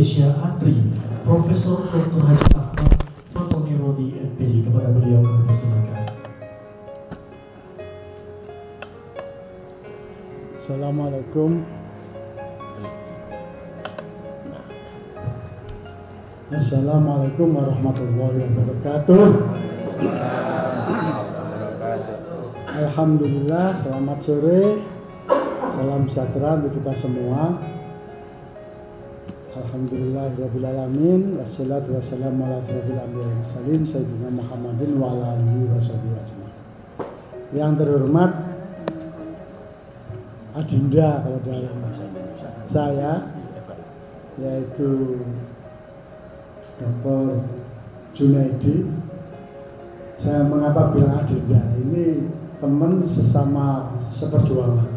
Indonesia ADRI, Profesor Dr. Haji Ahmad Fatoni Rodi MPD. Kepada beliau kami persilakan. Assalamualaikum. Assalamualaikum warahmatullahi wabarakatuh. Alhamdulillah, selamat sore. Salam sejahtera untuk kita semua. Alhamdulillahirabbil alamin. Wassalatu wassalamu ala asyrofil anbiya'i wal mursalin sayyidina Muhammadin wa ala alihi washabihi ajmain. Yang terhormat Adinda kalau dalam saya, yaitu Dr. Junaidi. Saya mengapa bilang Adinda, ini teman sesama seperjuangan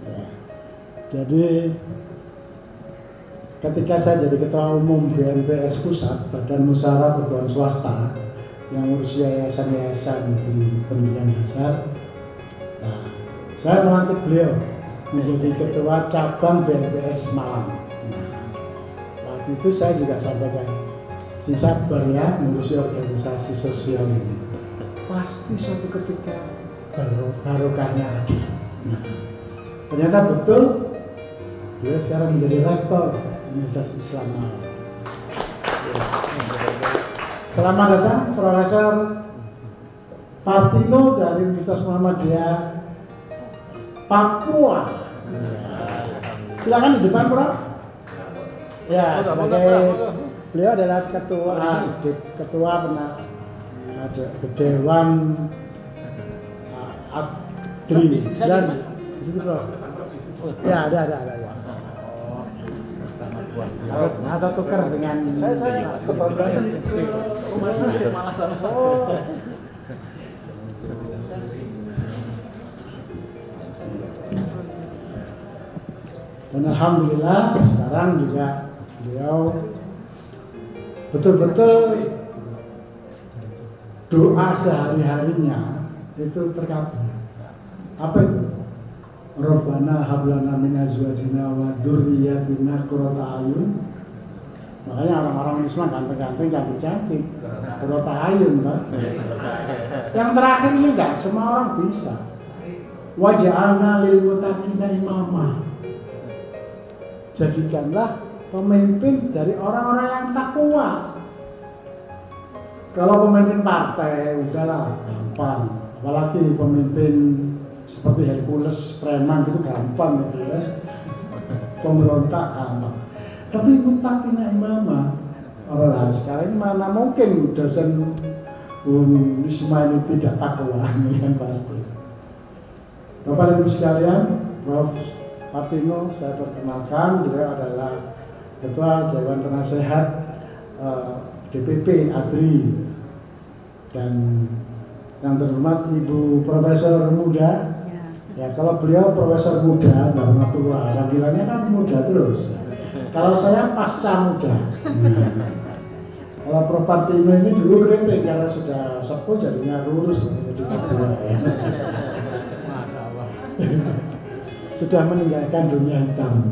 ya. Jadi ketika saya jadi ketua umum BNPS Pusat, Badan Musyawarah Perguruan Swasta yang urus yayasan-yayasan di pendidikan dasar, nah, saya melantik beliau menjadi ketua cabang BNPS Malang. Nah, waktu itu saya juga sampaikan, si sabar ya mengurusi organisasi sosial ini, pasti suatu ketika barokahnya ada. Nah, ternyata betul, beliau sekarang menjadi rektor Universitas Islam Malang. Selamat datang Profesor Partino dari Universitas Muhammadiyah Papua. Silakan di depan, Prof. Ya, sebagai beliau adalah ketua ada Dewan ADRI dan di situ, Prof. Ya, ada ya. Atau tukar dengan saya kebablasan ke rumah sakit malah sana. Oh. Dan alhamdulillah sekarang juga beliau betul-betul doa sehari-harinya itu terkabul. Apa itu? Rabbana hablana min azwajina wa dzurriyyatina qurrata ayun. Makanya orang-orang Islam ganteng-ganteng, cantik-cantik, qurrata ayun kan. Yang terakhir ini enggak semua orang bisa. Waj'alna lil muttaqina imama. Jadikanlah pemimpin dari orang-orang yang takwa. Kalau pemimpin partai udahlah gampang, apalagi pemimpin seperti Hercules, preman itu gampang gitu ya. Pemberontak gampang. Tapi muttaqina imama, orang sekarang ini mana mungkin dosen Wisma ini tidak takwa, ini kan pasti. Bapak Ibu sekalian, Prof. Partino saya perkenalkan, beliau adalah Ketua Dewan Penasehat DPP ADRI, dan yang terhormat Ibu Profesor Muda. Ya, kalau beliau Profesor Muda, nggak pernah tua, panggilannya kan muda terus. Kalau saya pasca muda. Kalau Prof. Partino ini dulu keriting, karena sudah sepuh jadinya lurus jadi tua ya. Sudah meninggalkan dunia hitam.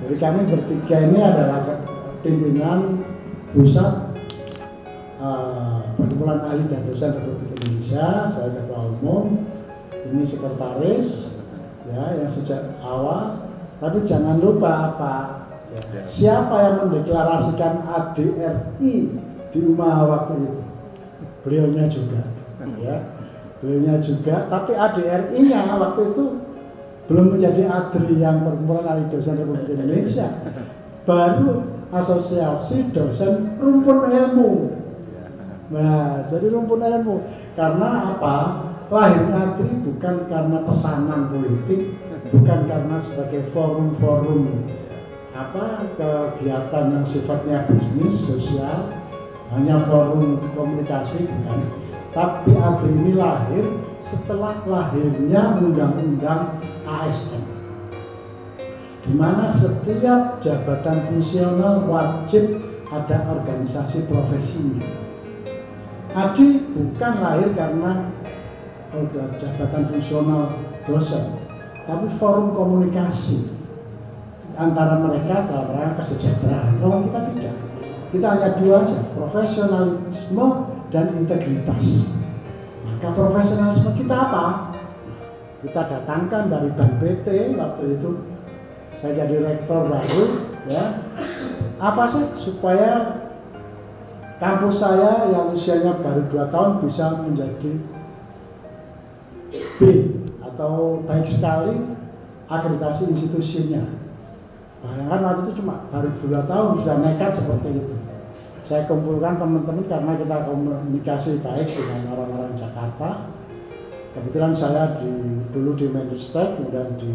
Jadi kami bertiga ini adalah pimpinan pusat Perkumpulan Ahli dan Dosen Republik Indonesia. Saya ketua umum, ini sekretaris ya, yang sejak awal. Tapi jangan lupa Pak, ya, siapa yang mendeklarasikan ADRI di Umah waktu itu? Beliaunya juga ya. Beliaunya juga, tapi ADRI-nya waktu itu belum menjadi ADRI yang Perkumpulan Ahli Dosen Republik Indonesia, baru Asosiasi Dosen Rumpun Ilmu. Nah, jadi Rumpun Ilmu karena apa? Lahir ADRI bukan karena pesanan politik, bukan karena sebagai forum-forum kegiatan yang sifatnya bisnis sosial, hanya forum komunikasi, bukan. Tapi ADRI ini lahir setelah lahirnya Undang-Undang ASN, di mana setiap jabatan fungsional wajib ada organisasi profesinya. ADRI bukan lahir karena jabatan fungsional dosen, tapi forum komunikasi. antara mereka dalam rangka kesejahteraan. Kalau kita tidak, kita hanya dua aja, profesionalisme dan integritas. Maka profesionalisme kita apa? Kita datangkan dari Bank PT waktu itu, saya jadi rektor baru, ya. Apa sih supaya kampus saya yang usianya baru 2 tahun bisa menjadi B atau baik sekali akreditasi institusinya. Bayangkan waktu itu cuma baru 2 tahun sudah nekat seperti itu. Saya kumpulkan teman-teman karena kita komunikasi baik dengan orang-orang Jakarta. Kebetulan saya dulu di Menristek, kemudian di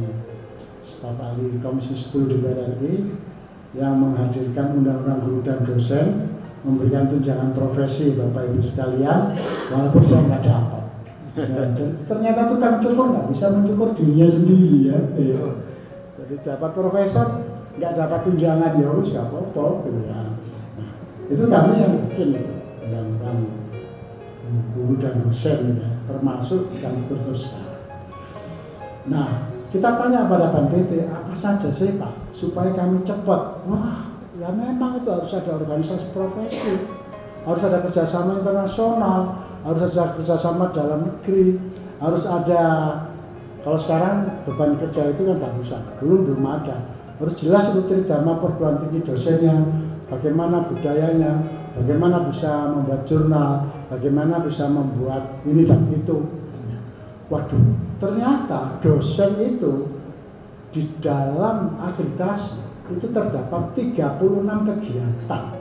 staf ahli Komisi 10 DPR RI yang menghadirkan undang-undang guru dan dosen, memberikan tunjangan profesi Bapak Ibu sekalian, walaupun saya nggak dapat. Nah, ternyata tukang cukur nggak bisa mencukur dirinya sendiri ya. Jadi dapat profesor, nggak dapat tunjangan ya harus nggak apa-apa gitu ya. Nah, itu kami yang bikin itu undang-undang guru dan dosen ya, termasuk dan seterusnya. Nah, kita tanya pada Bank PT, apa saja sih Pak supaya kami cepat? Wah, ya memang itu harus ada organisasi profesi, harus ada kerjasama internasional, harus ada kerjasama dalam negeri, harus ada, kalau sekarang beban kerja itu kan bagusan, dulu belum ada, harus jelas itu tridharma perguruan tinggi dosennya, bagaimana budayanya, bagaimana bisa membuat jurnal, bagaimana bisa membuat ini dan itu. Waduh, ternyata dosen itu di dalam akreditasi itu terdapat 36 kegiatan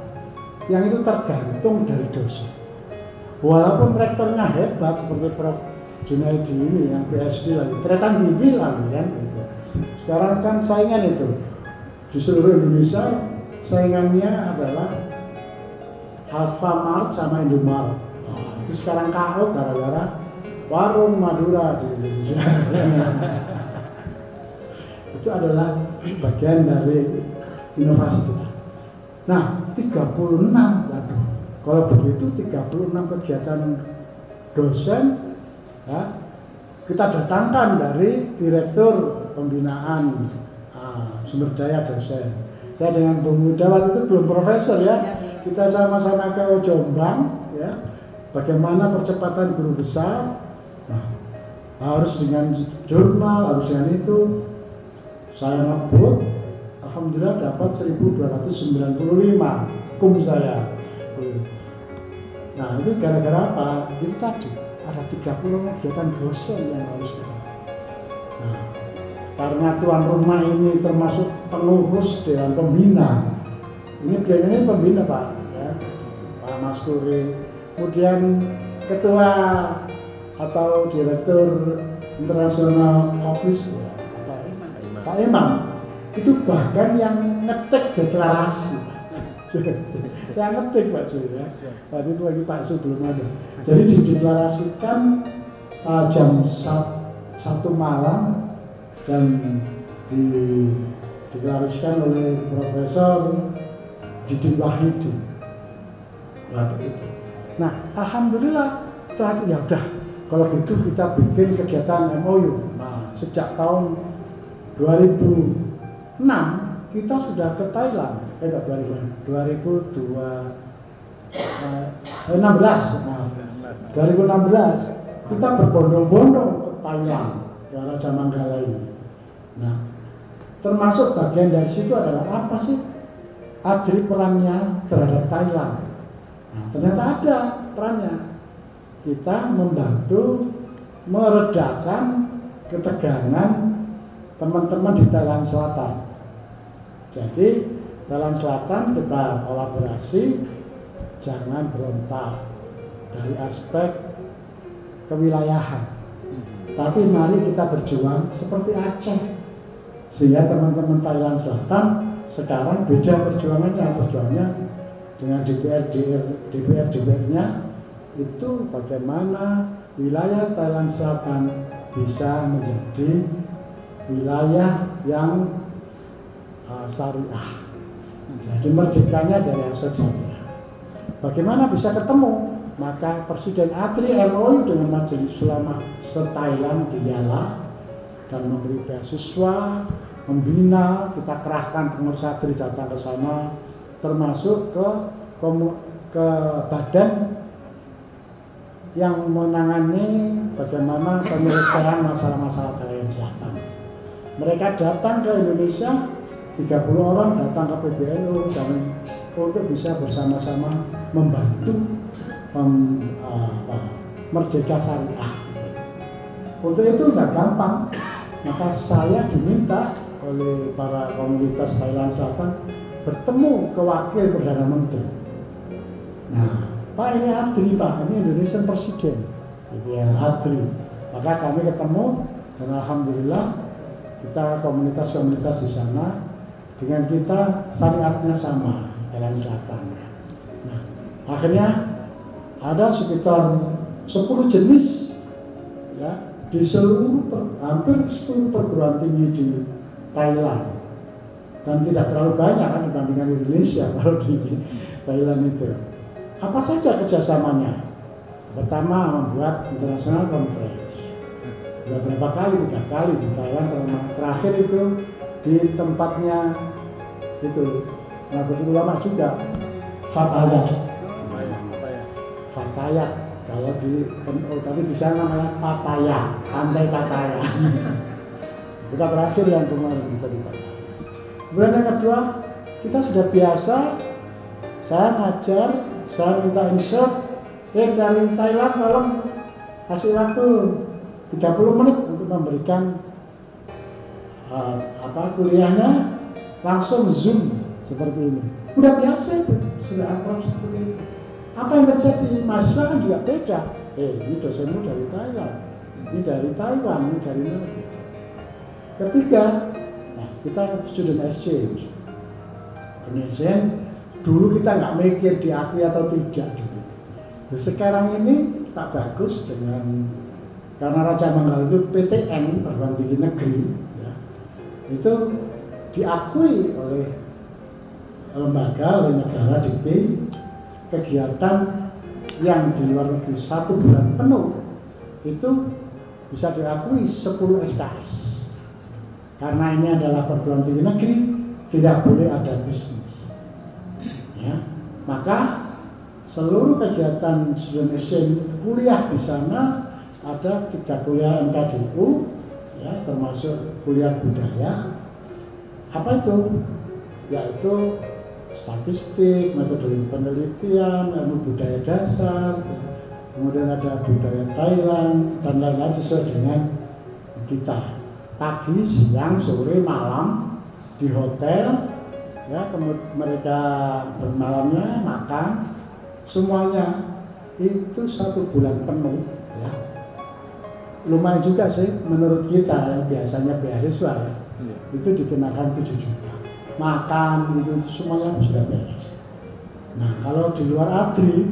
yang itu tergantung dari dosen. Walaupun rektornya hebat seperti Prof. Junaidi ini yang PhD lagi, ternyata dibilang kan gitu. Sekarang kan saingan itu di seluruh Indonesia, saingannya adalah Alfamart sama Indomaret. Nah, itu sekarang KO gara-gara warung Madura di Indonesia. Itu adalah bagian dari inovasi kita. Nah, 36, waduh. Kalau begitu 36 kegiatan dosen ya, kita datangkan dari Direktur Pembinaan Sumber Daya Dosen. Saya dengan Bung Muda waktu itu belum profesor ya. Kita sama-sama ke Jombang ya. Bagaimana percepatan guru besar? Nah, harus dengan jurnal, harus dengan itu. Saya ngebut, alhamdulillah dapat 1295 kum saya. Nah, itu gara-gara apa? Itu tadi ada 30 kegiatan dosen yang harus kita. Nah, karena tuan rumah ini termasuk pengurus Dewan Pembina. Ini biasanya pembina Pak, ya, Pak Mas Kuri. Kemudian ketua atau direktur internasional office ya, Pak Imam itu bahkan yang ngetik deklarasi. Yang ngetik Pak Su ya. Tadi itu lagi Pak Su belum ada. Jadi dideklarasikan jam 1 malam dan dideklarasikan oleh Profesor Didi Wahidi. Nah, alhamdulillah setelah itu ya udah, kalau gitu kita bikin kegiatan MOU. Nah, sejak tahun 2006 kita sudah ke Thailand. 2016 kita berbondong-bondong ke Thailand ke Raja Manggala ini. Nah, termasuk bagian dari situ adalah apa sih ADRI perannya terhadap Thailand. Nah, ternyata ada perannya. Kita membantu meredakan ketegangan teman-teman di Thailand Selatan. Jadi Thailand Selatan kita kolaborasi, jangan berontak dari aspek kewilayahan, tapi mari kita berjuang seperti Aceh, sehingga teman-teman Thailand Selatan sekarang beda perjuangannya dengan DPR-nya itu bagaimana wilayah Thailand Selatan bisa menjadi wilayah yang syariah. Jadi merdekanya dari aspek syariah. Bagaimana bisa ketemu? Maka Presiden ADRI MOU dengan Majelis Ulama se-Thailand dialah dan memberi beasiswa, membina, kita kerahkan pengurus ADRI datang ke sana, termasuk ke badan yang menangani bagaimana penyelesaian masalah-masalah Kalimantan Selatan. Mereka datang ke Indonesia, 30 orang datang ke PBNU dan untuk bisa bersama-sama membantu Merdeka Syariah. Untuk itu nggak gampang, maka saya diminta oleh para komunitas Thailand Selatan bertemu ke wakil Perdana Menteri. Nah, Pak, ini ADRI, Pak, ini Indonesian Presiden, gitu ya, ADRI. Maka kami ketemu dan alhamdulillah kita komunitas-komunitas di sana dengan kita syariatnya sama, Thailand Selatan. Nah, akhirnya ada sekitar 10 jenis ya di hampir seluruh perguruan tinggi di Thailand, dan tidak terlalu banyak kan dibandingkan Indonesia kalau di Thailand itu. Apa saja kerjasamanya? Pertama, membuat international conference. Sudah berapa kali? 3 kali di Thailand. Terakhir itu di tempatnya itu Nahdlatul Ulama juga, Fatayat. Fatayat. Kalau tapi di sana namanya Pattaya, Pantai Pattaya. Kita terakhir yang kemarin kita di Pattaya. Kemudian yang kedua, kita sudah biasa, saya ngajar, saya minta insert, dari Thailand tolong kasih waktu 30 menit untuk memberikan kuliahnya langsung Zoom seperti ini. Udah biasa itu, sudah akrab seperti itu. Apa yang terjadi? Mahasiswa kan juga beda. Ini dosenmu dari Thailand, ini dari Taiwan, ini dari mana? Ketiga, nah kita student exchange. Indonesia dulu kita nggak mikir diakui atau tidak dulu. Sekarang ini tak bagus dengan karena Raja Manggala itu PTN, Perguruan Tinggi Negeri, ya, itu diakui oleh lembaga, oleh negara DP. Kegiatan yang di luar negeri 1 bulan penuh itu bisa diakui 10 SKS. Karena ini adalah perguruan tinggi negeri, tidak boleh ada bisnis. Ya, maka seluruh kegiatan student kuliah di sana ada 3 kuliah MKDU, ya, termasuk kuliah budaya. Apa itu? Yaitu statistik, metode penelitian, ilmu budaya dasar, kemudian ada budaya Thailand dan lain-lain sesuai dengan kita. Pagi, siang, sore, malam di hotel, ya, kemudian mereka bermalamnya makan, semuanya itu 1 bulan penuh, ya. Lumayan juga sih menurut kita yang biasanya beasiswa, ya, itu dikenakan 7 juta. Makan itu semuanya sudah beres. Nah, kalau di luar ADRI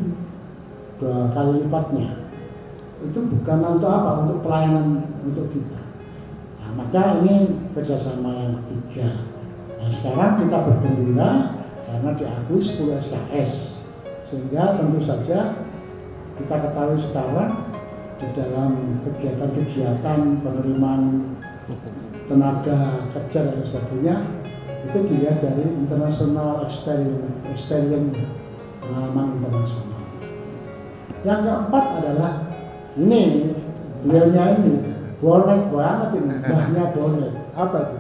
2 kali lipatnya. Itu bukan untuk apa? Untuk pelayanan untuk kita. Nah, maka ini kerjasama yang ketiga. Nah, sekarang kita bergembira karena diakui 10 SKS. Sehingga tentu saja kita ketahui sekarang di dalam kegiatan-kegiatan penerimaan tenaga kerja dan sebagainya itu dilihat dari international experience, pengalaman internasional. Yang keempat adalah ini, beliaunya ini bonek banget ini, mbahnya bonek. Apa itu?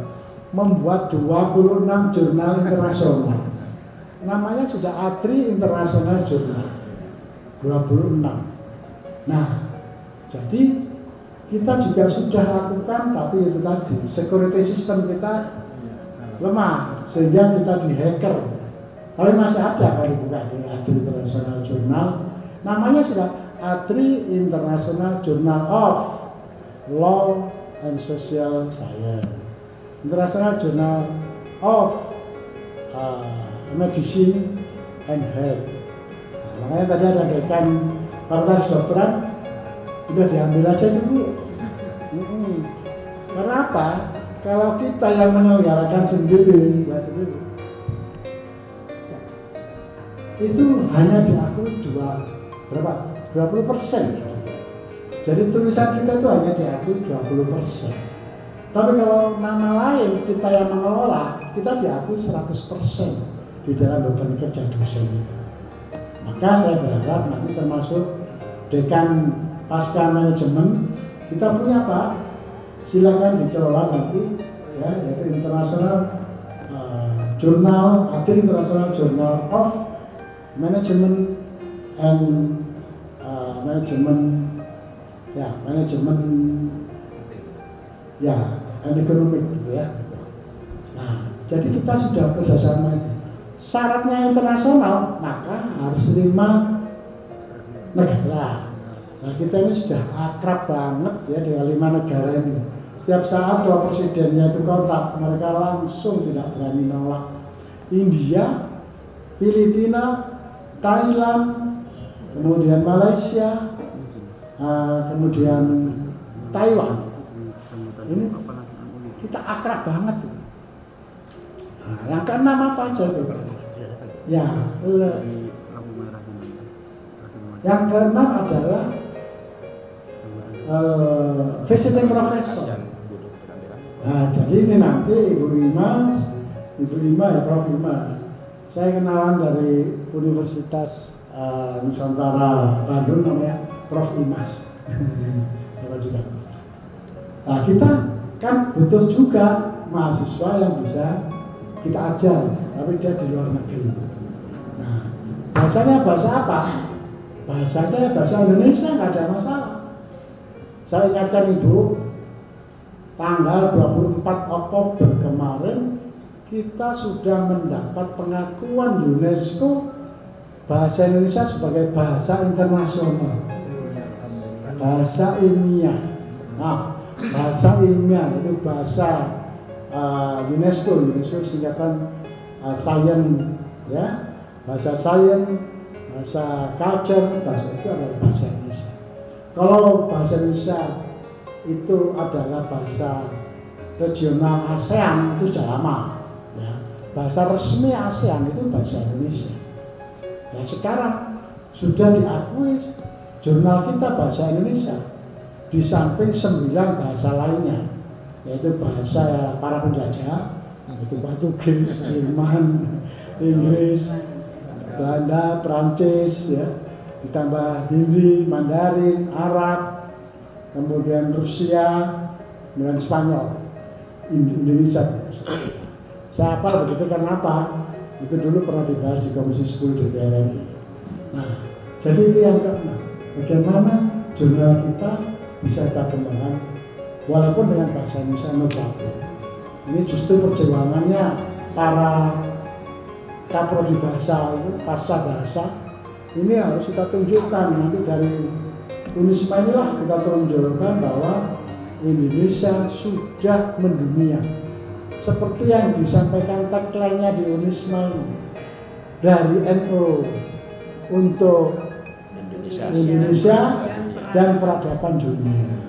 Membuat 26 jurnal internasional. Namanya sudah ADRI International Journal 26. Nah, jadi kita juga sudah lakukan, tapi itu tadi security system kita lemah sehingga kita di-hacker. Tapi masih ada kalau dibuka di ADRI International Journal, namanya sudah ADRI International Journal of Law and Social Science, International Journal of Medicine and Health. Nah, makanya tadi ada dekan fakultas kedokteran, udah diambil aja dulu. Karena apa? Kalau kita yang menyelenggarakan sendiri, itu hanya diakui 20%. Jadi tulisan kita itu hanya diakui 20%. Tapi kalau nama lain kita yang mengelola, kita diakui 100% di dalam beban kerja dosen itu. Maka saya berharap nanti termasuk dekan pasca manajemen kita punya Pak, silakan dikelola nanti ya, yaitu International Journal, International Journal of Management and and Economic gitu ya. Nah, jadi kita sudah kerjasama itu. Syaratnya internasional, maka harus 5 negara. Nah, kita ini sudah akrab banget ya dengan 5 negara ini. Setiap saat dua presidennya itu kontak, mereka langsung tidak berani nolak. India, Filipina, Thailand, kemudian Malaysia, kemudian Taiwan. Ini kita akrab banget. Nah, yang keenam apa aja itu? Ya, yang keenam adalah visiting professor. Nah, jadi ini nanti Ibu Ima ya, Prof Ima. Saya kenalan dari Universitas Nusantara Bandung, namanya Prof Imas. Siapa juga. Nah, kita kan butuh juga mahasiswa yang bisa kita ajar, tapi dia di luar negeri. Nah, bahasanya bahasa apa? Bahasanya bahasa Indonesia, nggak ada masalah. Saya ingatkan Ibu, tanggal 24 Oktober kemarin kita sudah mendapat pengakuan UNESCO bahasa Indonesia sebagai bahasa internasional, bahasa ilmiah. Nah, bahasa ilmiah itu bahasa UNESCO singkatan science ya, bahasa science, bahasa culture, bahasa itu adalah bahasa Indonesia. Kalau bahasa Indonesia itu adalah bahasa regional ASEAN itu sudah lama ya. Bahasa resmi ASEAN itu bahasa Indonesia. Nah, sekarang sudah diakui jurnal kita bahasa Indonesia di samping 9 bahasa lainnya, yaitu bahasa para penjajah, yaitu Portugis, Jerman, Inggris, Belanda, Prancis, ya, ditambah Hindi, Mandarin, Arab, kemudian Rusia, kemudian Spanyol, Indonesia. Saya hafal begitu karena apa? Itu dulu pernah dibahas di Komisi 10 DPR RI. Nah, jadi itu yang keenam. Bagaimana jurnal kita bisa kita kembangkan walaupun dengan bahasa Indonesia notabene. Ini justru perjuangannya para kaprodi bahasa itu, pasca bahasa ini harus kita tunjukkan. Nanti dari Unisma inilah kita tunjukkan bahwa Indonesia sudah mendunia seperti yang disampaikan tagline-nya di Unisma ini, dari NU untuk Indonesia dan peradaban dunia.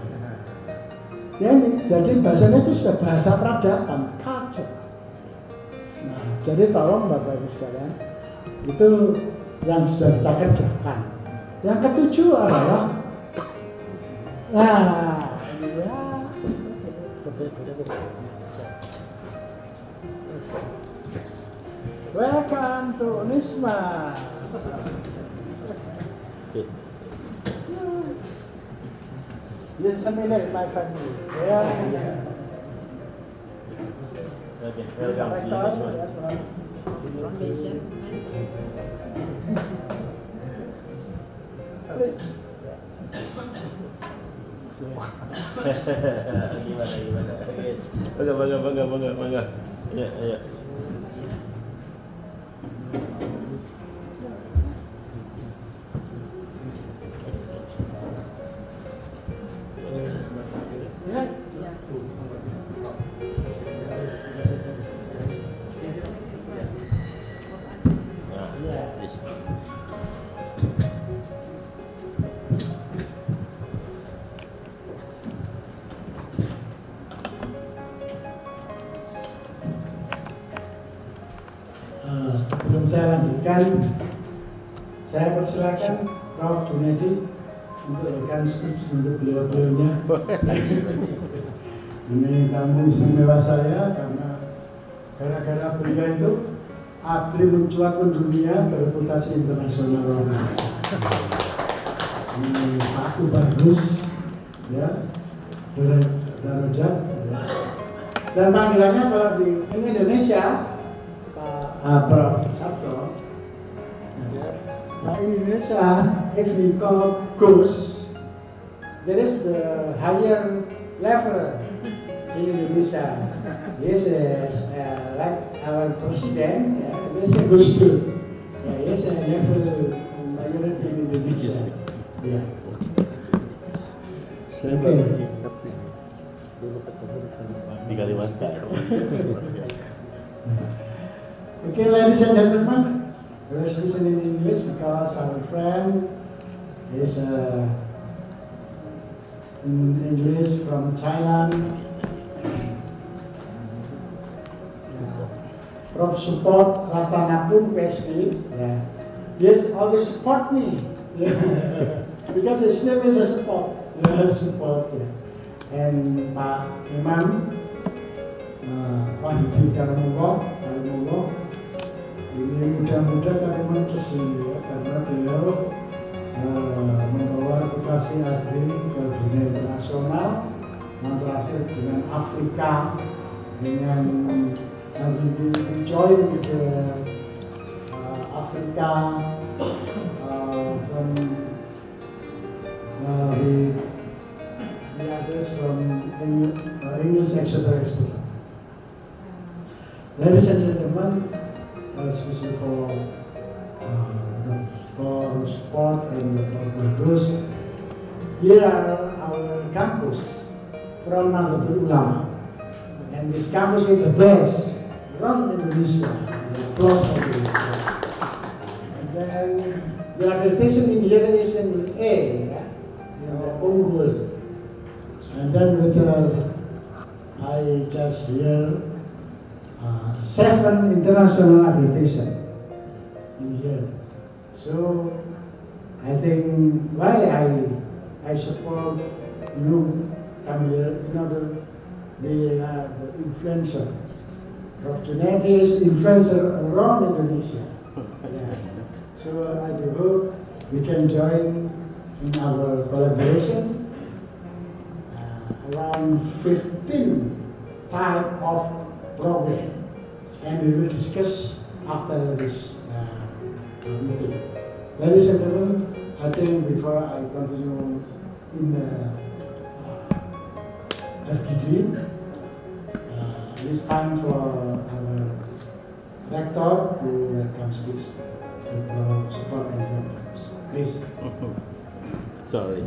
Ya ini, jadi bahasanya itu sudah bahasa peradaban, culture. Nah, jadi tolong Bapak Ibu sekalian, itu yang sudah kita kerjakan. Yang ketujuh adalah, nah, ya, welcome to Unisma. This is a minute, my family. Yeah. Okay, welcome. Foundation. Please. Gimana? Bangga. Ya. Sebelum saya lanjutkan, saya persilakan Prof. Junedi untuk memberikan speech untuk beliau-beliaunya. Ini tamu istimewa saya karena gara-gara beliau itu Adri mencuat ke dunia bereputasi internasional luar biasa. Ini Pak bagus, ya, derajat, ya. Dan panggilannya kalau di Indonesia Pak Prof. Sabto, ya. Nah, Indonesia, if we call Gus, there is the higher level in Indonesia. This is like our president, this is Gus Dur. This is a level majority in Indonesia. Ya. Saya baru ingat nih, dulu ketemu di Kalimantan. Okay, ladies and gentlemen, let's listen in English because our friend is in English from Thailand. Prof support Ratanapun PhD. Yeah. Yes, always support me. Yeah. Because his name is a support. Yeah, support. Yeah. And Pak Imam, Pak Hidi Karamogo, ini muda-muda Kalimantan kesini ya, karena beliau membawa reputasi Adri ke dunia internasional, yang terakhir dengan Afrika, dengan Adri join with Afrika from the others from English, etc. Ladies and gentlemen, especially for sport and for bagus. Here are our campus from Nahdlatul Ulama, and this campus is the best around Indonesia. And then the accreditation in here is in A, yeah? In the Unggul. And then with I just hear 7 international accreditation in here. So I think why I support you come here in order they are the influencer. Prof. Junaidi is influencer around Indonesia. Yeah. So I do hope we can join in our collaboration around 15 type of program, and we will discuss after this meeting. Ladies and gentlemen, I think before I continue in FGD, it's time for our rector to welcome speech to support and members. Please. Sorry.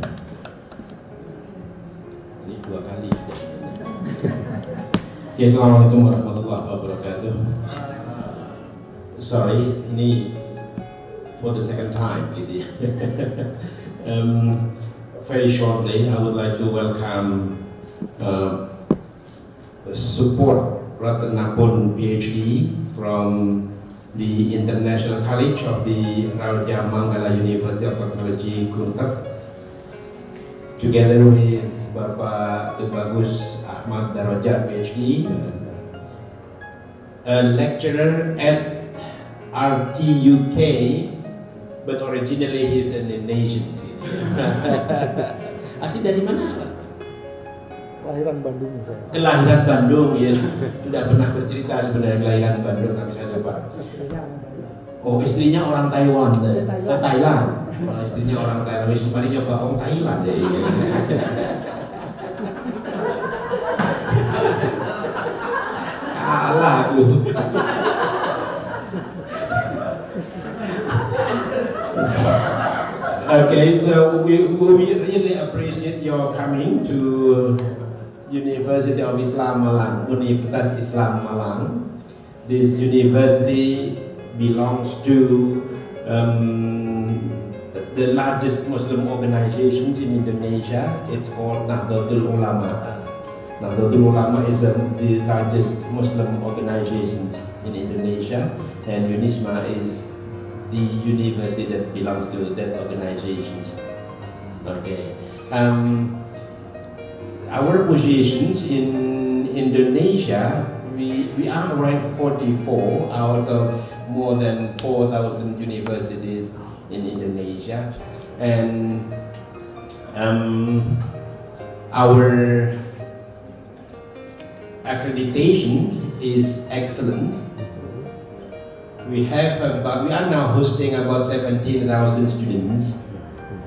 Ini 2 kali. Ya, Assalamualaikum warahmatullahi wabarakatuh. Sorry, ini for the second time, gitu. Very shortly, I would like to welcome support Ratanapun PhD from the International College of the Raja Manggala University of Technology, Kuntab, together with Bapak Bagus Ahmad Darajat PhD, a lecturer at RTUK, but originally he's an Indonesian. Asli dari mana, Pak? Kelahiran Bandung saya. Kelahiran Bandung, ya. Sudah pernah bercerita sebenarnya kelahiran Bandung, tapi saya lupa. Oh, istrinya orang Taiwan, Thailand. Oh, istrinya orang Thailand. Wis mari nyoba orang Thailand ya. Kalah aku. Okay, so we really appreciate your coming to University of Islam Malang, Universitas Islam Malang. This university belongs to the largest Muslim organizations in Indonesia. It's called Nahdlatul Ulama. Nahdlatul Ulama is the largest Muslim organization in Indonesia, and UNISMA is the university that belongs to that organization. Okay. Our positions in Indonesia, we are ranked 44 out of more than 4,000 universities in Indonesia, and our accreditation is excellent. We are now hosting about 17,000 students,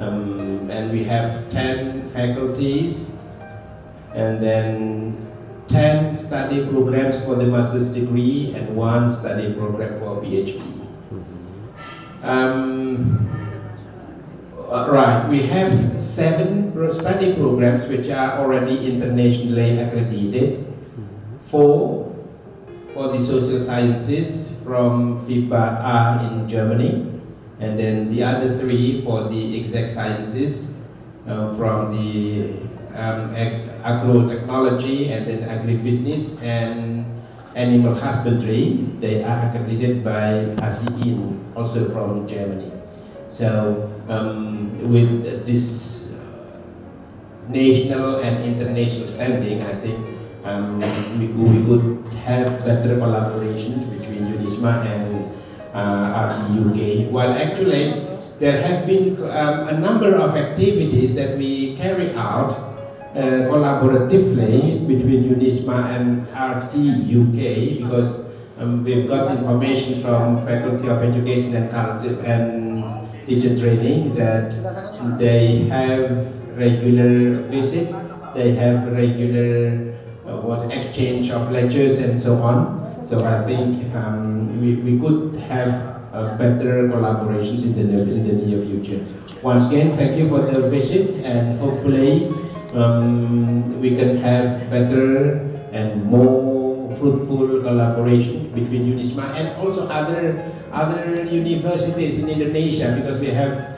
and we have 10 faculties, and then 10 study programs for the master's degree and 1 study program for PhD. Right, we have 7 study programs which are already internationally accredited. 4 for the social sciences from FIBA in Germany, and then the other 3 for the exact sciences from the agrotechnology, and then agribusiness and animal husbandry. They are accredited by ASEAN, also from Germany. So with this national and international standing, I think we could have better collaboration between UNISMA and RT UK. While actually there have been a number of activities that we carry out collaboratively between UNISMA and RT UK, because we've got information from Faculty of Education and Teacher Training that they have regular visits, they have regular exchange of lectures and so on. So I think we could have better collaborations in the near future. Once again, thank you for the visit, and hopefully we can have better and more fruitful collaboration between UNISMA and also other universities in Indonesia, because we have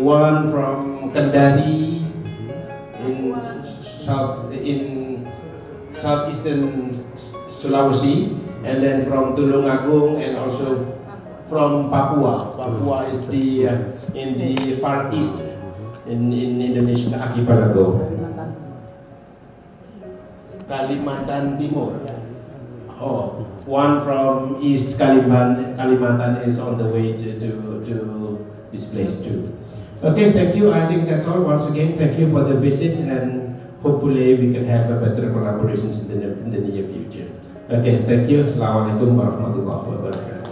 one from Kendari in southeastern Sulawesi, and then from Tulungagung, and also from Papua. Papua is in the far east in Indonesia, Archipelago. Kalimantan Timur. Oh, one from East Kalimantan is on the way to this place too. Okay, thank you. I think that's all. Once again, thank you for the visit, and hopefully we can have a better collaborations in the near future. Okay, thank you. Assalamualaikum warahmatullahi wabarakatuh.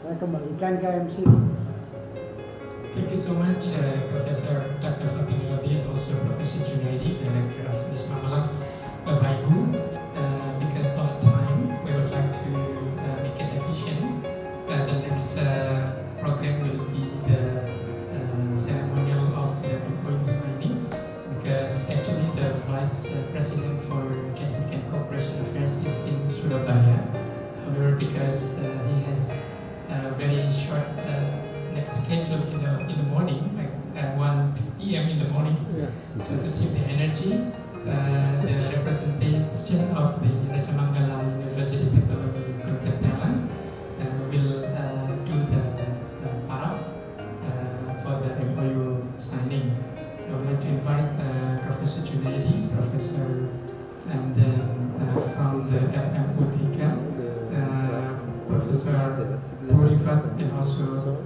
Saya kembalikan ke MC. Thank you so much, Professor Dr. Fatin Rabi, and also Professor Junaidi, Director of UNISMA Malang. Bapak Ibu, because of time, we would like to make it efficient. The next program will be the ceremonial of the MOU signing, because actually the Vice President for Academic and Corporation Affairs is in Surabaya. However, because he has a very short next schedule in the morning, like at 1 p.m. in the morning, so to save the energy, the representation of the Raja Manggala University Technology Content Talent will do the paraf for the MOU signing. I would like to invite Professor Junaidi, Professor, and then from the MUTK, Professor Purifat, and also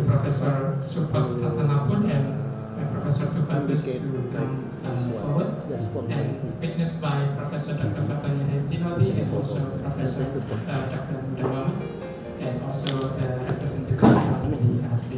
Professor Supat Tatanapun and Professor Tubagus to come forward, and witnessed by Professor Dr. Fatin Rabi and also Professor Dr. Muda Muhammad, and also the representative from the RT.